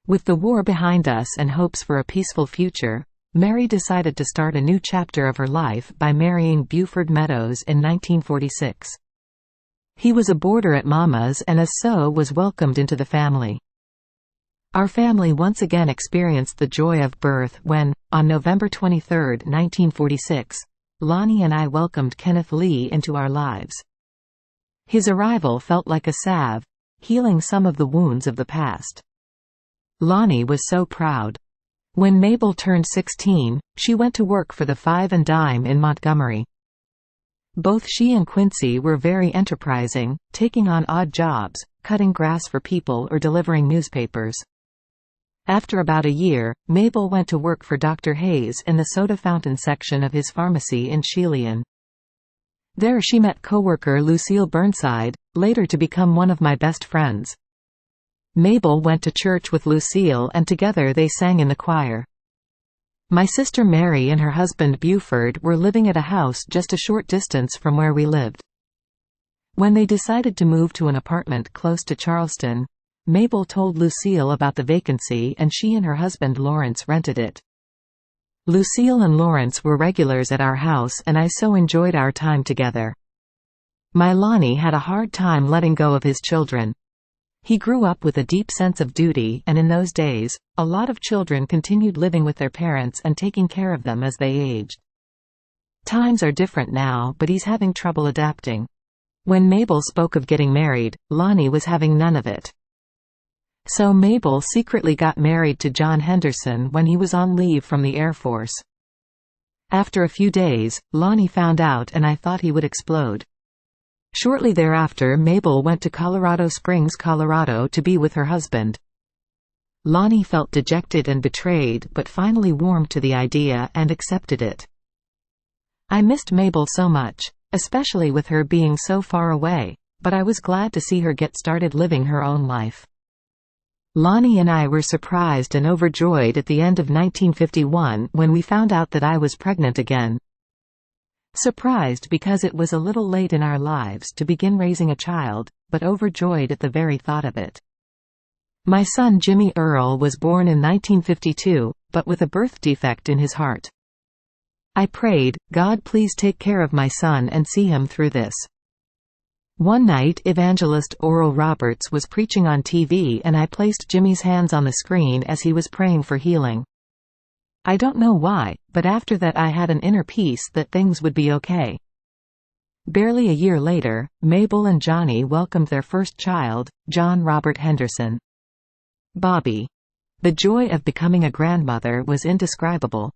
With the war behind us and hopes for a peaceful future, Mary decided to start a new chapter of her life by marrying Buford Meadows in 1946. He was a boarder at Mama's and as so was welcomed into the family. Our family once again experienced the joy of birth when, on November 23, 1946, Lonnie and I welcomed Kenneth Lee into our lives. His arrival felt like a salve, healing some of the wounds of the past. Lonnie was so proud. When Mabel turned 16, she went to work for the Five and Dime in Montgomery. Both she and Quincy were very enterprising, taking on odd jobs, cutting grass for people or delivering newspapers. After about a year, Mabel went to work for Dr. Hayes in the soda fountain section of his pharmacy in Cheyenne. There she met coworker Lucille Burnside, later to become one of my best friends. Mabel went to church with Lucille and together they sang in the choir. My sister Mary and her husband Buford were living at a house just a short distance from where we lived. When they decided to move to an apartment close to Charleston, Mabel told Lucille about the vacancy and she and her husband Lawrence rented it. Lucille and Lawrence were regulars at our house and I so enjoyed our time together. My Lonnie had a hard time letting go of his children. He grew up with a deep sense of duty and in those days, a lot of children continued living with their parents and taking care of them as they aged. Times are different now, but he's having trouble adapting. When Mabel spoke of getting married, Lonnie was having none of it. So Mabel secretly got married to John Henderson when he was on leave from the Air Force. After a few days, Lonnie found out and I thought he would explode. Shortly thereafter Mabel went to Colorado Springs, Colorado to be with her husband. Lonnie felt dejected and betrayed but finally warmed to the idea and accepted it. I missed Mabel so much, especially with her being so far away, but I was glad to see her get started living her own life. Lonnie and I were surprised and overjoyed at the end of 1951 when we found out that I was pregnant again. Surprised because it was a little late in our lives to begin raising a child, but overjoyed at the very thought of it. My son Jimmy Earl was born in 1952, but with a birth defect in his heart. I prayed, God please take care of my son and see him through this. One night evangelist Oral Roberts was preaching on TV and I placed Jimmy's hands on the screen as he was praying for healing. I don't know why, but after that I had an inner peace that things would be okay. Barely a year later, Mabel and Johnny welcomed their first child, John Robert Henderson. Bobby. The joy of becoming a grandmother was indescribable.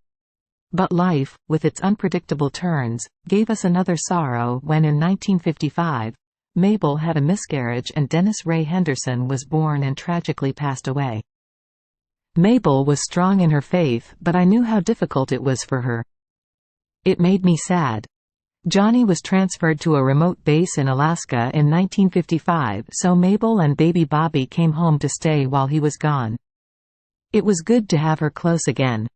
But life, with its unpredictable turns, gave us another sorrow when in 1955, Mabel had a miscarriage and Dennis Ray Henderson was born and tragically passed away. Mabel was strong in her faith, but I knew how difficult it was for her. It made me sad. Johnny was transferred to a remote base in Alaska in 1955, so Mabel and baby Bobby came home to stay while he was gone. It was good to have her close again.